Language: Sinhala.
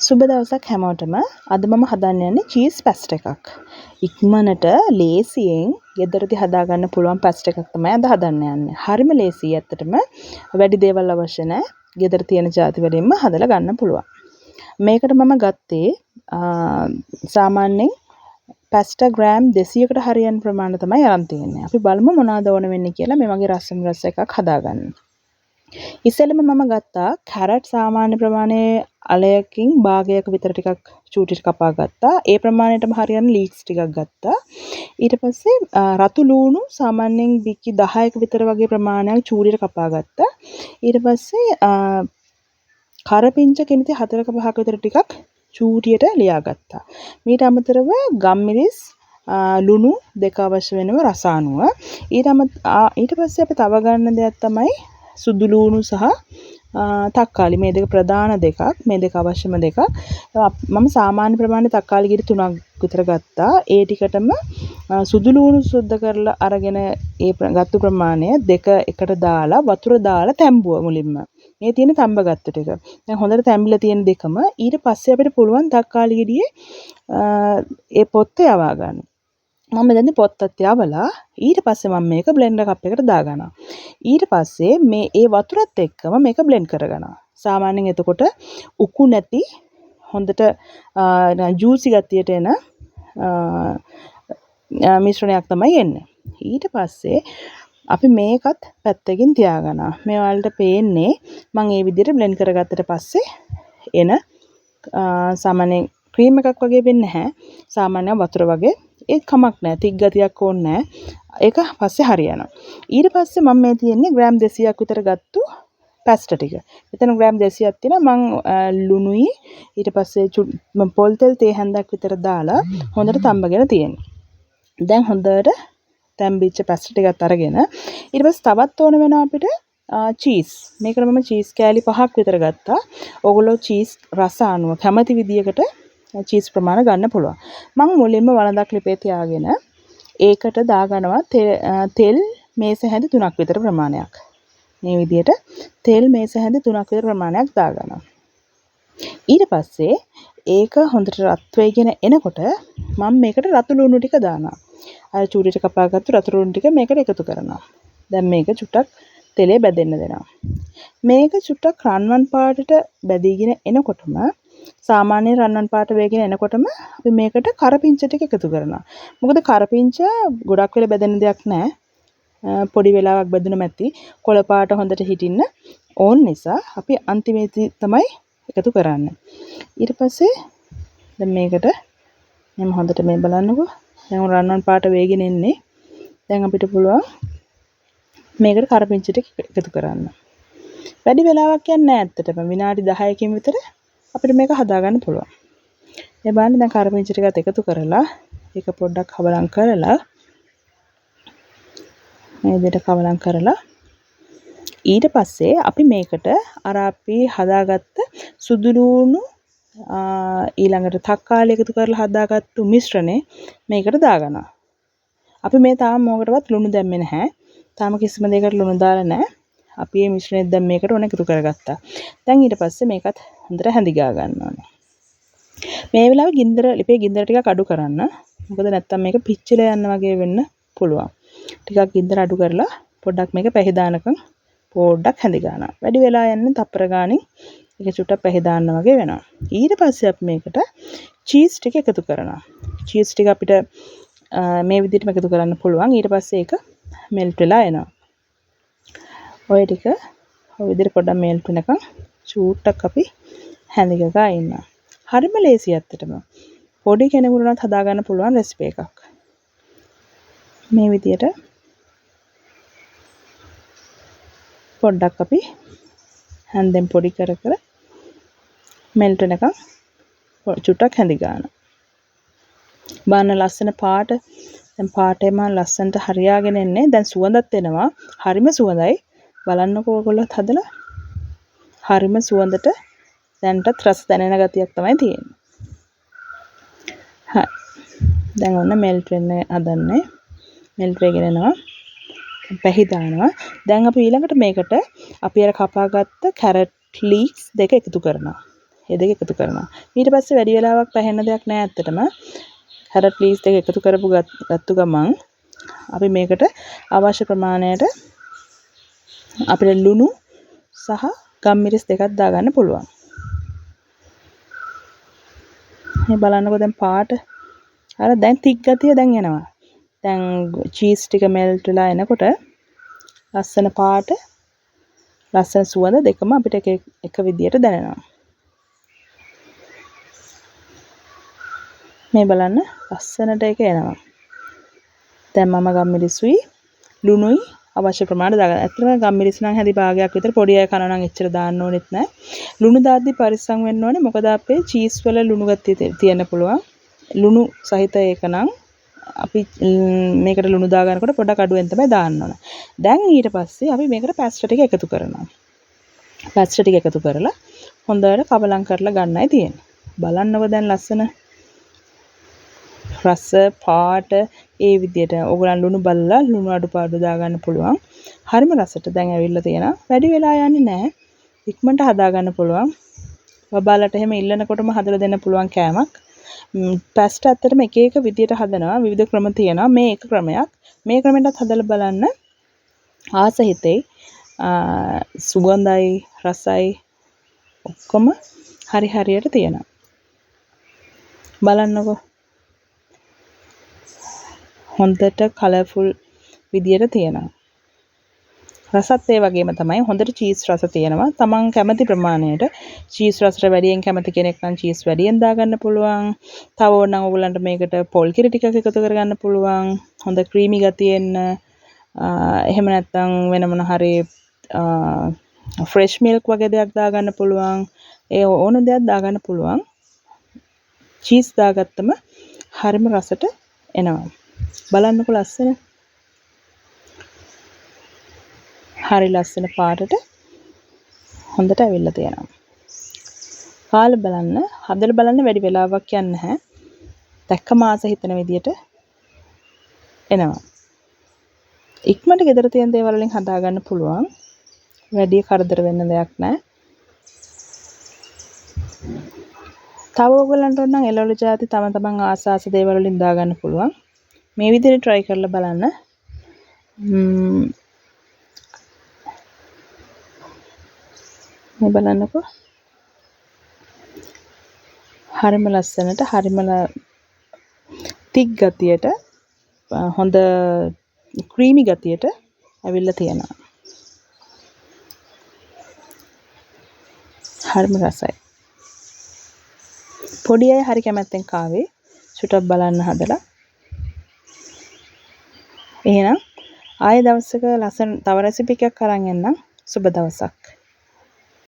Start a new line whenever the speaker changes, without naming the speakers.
සුබ දවසක් හැමෝටම. අද මම හදන්න යන්නේ චීස් පැස්ට් එකක්. ඉක්මනට ලේසියෙන් ගෙදරදී හදාගන්න පුළුවන් පැස්ට් එකක් තමයි අද හදන්න යන්නේ. හරිම ලේසියි ඇත්තටම. වැඩි දේවල් අවශ්‍ය නැහැ. ගෙදර තියෙන ಜಾති වලින්ම හදලා ගන්න පුළුවන්. මේකට මම ගත්තේ සාමාන්‍යයෙන් පැස්ටා ග්‍රෑම් 200කට හරියන ප්‍රමාණය තමයි අරන් තියෙන්නේ. අපි බලමු මොනවද ඕන වෙන්නේ කියලා මේ වගේ රසම රස එකක් හදාගන්න. ඉස්සෙල්ලම මම ගත්තා කැරට් සාමාන්‍ය ප්‍රමාණයේ අලයකින් භාගයක විතර ටිකක් චූටිට කපා ගත්තා. ඒ ප්‍රමාණයටම හරියන ලීක්ස් ටිකක් ගත්තා. ඊට පස්සේ රතු ලූණු සාමාන්‍යයෙන් බික්කි 10ක විතර වගේ ප්‍රමාණයක් චූටිට කපා ගත්තා. ඊට පස්සේ කරපිංච කෙනෙති 4ක 5ක විතර ටිකක් චූටියට ලියා ගත්තා. මීට අමතරව ගම්මිරිස් ලුණු දෙක අවශ්‍ය වෙනවා රස අනුව. ඊට පස්සේ අපි තව ගන්න දෙයක් තමයි සුදු ලූණු සහ තක්කාලි. මේ දෙක ප්‍රධාන දෙකක්. මේ දෙක අවශ්‍යම දෙකක්. මම සාමාන්‍ය ප්‍රමාණයේ තක්කාලි ගෙඩි 3ක් විතර ගත්තා. ඒ ටිකටම සුදු ලූණු සුද්ධ කරලා අරගෙන ඒ ගත්තු ප්‍රමාණය දෙක එකට දාලා වතුර දාලා තැම්බුවා මුලින්ම. මේ තියෙන තම්බ ගත්ත ටික. දැන් හොඳට තැම්බිලා තියෙන දෙකම ඊට පස්සේ අපිට පුළුවන් තක්කාලි ගෙඩියේ ඒ පොත්ත යවා ගන්න. මම දැන් පොත්තත් යවලා ඊට පස්සේ මම මේක බ්ලෙන්ඩර් කප් එකට දාගන්නවා. ඊට පස්සේ මේ ඒ වතුරත් එක්කම මේක බ්ලෙන්ඩ් කරගන්නවා. සාමාන්‍යයෙන් එතකොට උකු නැති හොඳට ජූසි ගතියට එන මිශ්‍රණයක් තමයි එන්නේ. ඊට පස්සේ අපි මේකත් පැත්තකින් තියාගන්නවා. මේ වලට පේන්නේ මම මේ විදිහට බ්ලෙන්ඩ් කරගත්තට පස්සේ එන සාමාන්‍ය ක්‍රීම් එකක් වගේ වෙන්නේ නැහැ. සාමාන්‍ය වතුර වගේ ඒක කමක් නැහැ. තික් ගතියක් ඕනේ නැහැ. ඒක පස්සේ හරියනවා. ඊට පස්සේ මම මේ තියෙන්නේ ග්‍රෑම් 200ක් විතර ගත්තු පැස්ටා ටික. මෙතන ග්‍රෑම් 200ක් තියෙනවා. මම ලුණුයි ඊට පස්සේ පොල් තෙල් තේ හැන්දක් විතර දාලා හොඳට තම්බගෙන තියෙනවා. දැන් හොඳට තැම්බිච්ච පැස්ටා ටිකත් අරගෙන ඊට පස්සේ තවත් ඕන වෙනවා අපිට චීස්. මේකට මම චීස් කෑලි 5ක් විතර ගත්තා. ඕගොල්ලෝ චීස් රස අනුව කැමති විදියකට චීස් ප්‍රමාණය ගන්න පුළුවන්. මම මුලින්ම වළඳක් ලිපේ තියාගෙන ඒකට දාගනවා තෙල් මේස හැඳි 3ක් විතර ප්‍රමාණයක්. මේ විදිහට තෙල් මේස හැඳි 3ක් විතර ප්‍රමාණයක් දාගනවා. ඊට පස්සේ ඒක හොඳට රත් වෙගෙන එනකොට මම මේකට රතු ලුණු ටික දානවා. අර චූටිට කපාගත්තු රතු ලුණු ටික මේකට එකතු කරනවා. දැන් මේක චුට්ටක් තෙලේ බැදෙන්න දෙනවා. මේක චුට්ටක් රන්වන් පාටට බැදීගෙන එනකොටම සාමාන්‍ය රන්වන් පාට වේගෙන එනකොටම අපි මේකට කරපිංච ටික එකතු කරනවා. මොකද කරපිංච ගොඩක් වෙලා බැදෙන දෙයක් නෑ. පොඩි වෙලාවක් බැදුන මැති කොළ පාට හොඳට හිටින්න ඕන නිසා අපි අන්තිමේදී තමයි එකතු කරන්නේ. ඊට පස්සේ දැන් මේකට මම හොඳට මේ බලන්නකෝ. දැන් රන්වන් පාට වේගෙන එන්නේ. දැන් අපිට පුළුවන් මේකට කරපිංච ටික එකතු කරන්න. වැඩි වෙලාවක් යන්නේ නෑ ඇත්තටම. විනාඩි 10කින් විතර අපිට මේක හදාගන්න පුළුවන්. මේ බලන්න දැන් කරපිංච ටිකත් එකතු කරලා ඒක පොඩ්ඩක් කවලම් කරලා මේ විදිහට කවලම් කරලා ඊට පස්සේ අපි මේකට අර අපි හදාගත්ත සුදු ලූණු ඊළඟට තක්කාලි එකතු කරලා හදාගත්තු මිශ්‍රණය මේකට දාගන්නවා. අපි මේ තාම මොකටවත් ලුණු දැම්මේ නැහැ. තාම කිසිම දෙයකට ලුණු දාලා නැහැ. අපි මේ මිශ්‍රණය දැන් මේකට ඕන එකතු කරගත්තා. දැන් ඊට පස්සේ මේකත් හොඳට හැඳි ගා ගන්න ඕනේ. මේ වෙලාවේ ලිපේ ගින්දර ටිකක් අඩු කරන්න. මොකද නැත්තම් මේක පිච්චිලා යන්න වගේ වෙන්න පුළුවන්. ටිකක් ගින්දර අඩු කරලා පොඩ්ඩක් මේක පැහිදානකම් පොඩ්ඩක් හැඳි ගන්නවා. වැඩි වෙලා යන්නේ තප්පර ගානින් ඒක චුට්ටක් පැහිදාන්න වගේ වෙනවා. ඊට පස්සේ අපි මේකට චීස් ටික එකතු කරනවා. චීස් ටික අපිට මේ විදිහටම එකතු කරන්න පුළුවන්. ඊට පස්සේ ඒක මෙල්ට් වෙලා එනවා. ඔය ටික ඔය විදිහට පොඩ්ඩක් මෙල්ට් වෙනකම් චූට්ටක් අපි හැඳි ගා ඉන්නවා. හරිම ලේසි ඇත්තටම. පොඩි කෙනෙකුටවත් හදාගන්න පුළුවන් රෙසිපි එකක්. මේ විදිහට පොඩ්ඩක් අපි හැන්දෙන් පොඩි කර කර මෙල්ට් වෙනකම් චුට්ටක් හැඳි ගන්නවා. බලන්න ලස්සන පාට දැන් පාටේම ලස්සනට හරියාගෙන එන්නේ. දැන් සුවඳත් එනවා. හරිම සුවඳයි. බලන්නකෝ ඔයගොල්ලොත් හදලා. හරිම සුවඳට දැන්ටත් රස දැනෙන ගතියක් තමයි තියෙන්නේ. හරි. දැන් ඔන්න මෙල්ට් වෙන්න හදන්නේ. මෙල්ට් වෙගෙන යනවා. පැහි දානවා. දැන් අපි ඊළඟට මේකට අපි අර කපාගත්ත කැරට් ලීක්ස් දෙක එකතු කරනවා. ඒ දෙක එකතු කරනවා. ඊට පස්සේ වැඩි වෙලාවක් පැහෙන්න දෙයක් නැහැ ඇත්තටම. කැරට් ලීස් දෙක එකතු කරපු ගත්තු ගමන් අපි මේකට අවශ්‍ය ප්‍රමාණයට අපිට ලුණු සහ ගම්මිරිස් දෙකක් දාගන්න පුළුවන්. මේ බලන්නකෝ දැන් පාට අර දැන් තික් ගතිය දැන් එනවා. දැන් චීස් ටික මෙල්ට් වෙලා එනකොට ලස්සන පාට ලස්සන සුවඳ දෙකම අපිට එක විදියට දැනෙනවා. මේ බලන්න ලස්සනට ඒක එනවා. දැන් මම ගම්මිරිසුයි ලුණුයි අවශ්‍ය ප්‍රමාණයට දාගන්න. ඇත්තටම ගම්මිරිස් නම් හැදි භාගයක් විතර පොඩි අය කනවා නම් එච්චර දාන්න ඕනෙත් නැහැ. ලුණු දාද්දි පරිස්සම් වෙන්න ඕනේ. මොකද අපේ චීස් වල ලුණු ගතිය තියෙන්න පුළුවන්. ලුණු සහිත ඒක නම් අපි මේකට ලුණු දා ගන්නකොට පොඩක් අඩුවෙන් තමයි දාන්න ඕන. දැන් ඊට පස්සේ අපි මේකට පැස්ටා ටික එකතු කරනවා. පැස්ටා ටික එකතු කරලා හොඳට කවලම් කරලා ගන්නයි තියෙන්නේ. බලන්නකො දැන් ලස්සන රස පාට ඒ විදියට ඕගොල්ලන් ලුණු බලලා ලුණු අඩුපාඩු දාගන්න පුළුවන්. හරිම රසට දැන් ඇවිල්ලා තියෙනවා. වැඩි වෙලා යන්නේ නැහැ. ඉක්මනට හදා ගන්න පුළුවන්. බබාලට එහෙම ඉල්ලනකොටම හදලා දෙන්න පුළුවන් කෑමක්. පැස්ටා ඇත්තටම එක එක විදියට හදනවා. විවිධ ක්‍රම තියෙනවා. මේ එක ක්‍රමයක්. මේ ක්‍රමයටත් හදලා බලන්න. ආස හිතේ සුගඳයි රසයි ඔක්කොම හරියට තියෙනවා. බලන්නකෝ. හොඳට කලර්ෆුල් විදියට තියෙනවා. රසත් ඒ වගේම තමයි. හොඳට චීස් රස තියෙනවා. තමන් කැමති ප්‍රමාණයට චීස් රසට වැඩියෙන් කැමති කෙනෙක් නම් චීස් වැඩියෙන් දාගන්න පුළුවන්. තව ඕනනම් ඔයගලන්ට මේකට පොල් කිරි ටිකක් එකතු කරගන්න පුළුවන්. හොඳ ක්‍රීමි ගතියෙන්න. එහෙම නැත්නම් වෙන මොන හරි ෆ්‍රෙෂ් මිල්ක් වගේ දෙයක් දාගන්න පුළුවන්. ඒ ඕන දෙයක් දාගන්න පුළුවන්. චීස් දාගත්තම හරිම රසට එනවා. බලන්නකෝ ලස්සන. හරි ලස්සන පාටට හොඳට ඇවිල්ලා තියෙනවා. කාලා බලන්න, හදලා බලන්න වැඩි වෙලාවක් යන්නේ නැහැ. දැක්කම ආස හිතන විදියට එනවා. ඉක්මනට ගෙදර තියෙන දේවල් වලින් හදා ගන්න පුළුවන්. වැඩි කරදර වෙන්න දෙයක් නැහැ. තව ඔයගලන්ට ඕන නම් එළවලු ಜಾති තමන් ආස දේවල් වලින් දා ගන්න පුළුවන්. මේ විදිහට try කරලා බලන්න. මේ බලන්නකෝ. හරිම ලස්සනට හරිම තික් ගතියට හොඳ ක්‍රීමි ගතියට ඇවිල්ලා තියෙනවා. හරිම රසයි. පොඩි අය හරි කැමැත්තෙන් කාවේ චුටක් බලන්න හදලා. එහෙනම් ආයෙ දවසක ලස්සන තව රෙසිපි එකක් අරන් එන්නම්. සුබ දවසක්.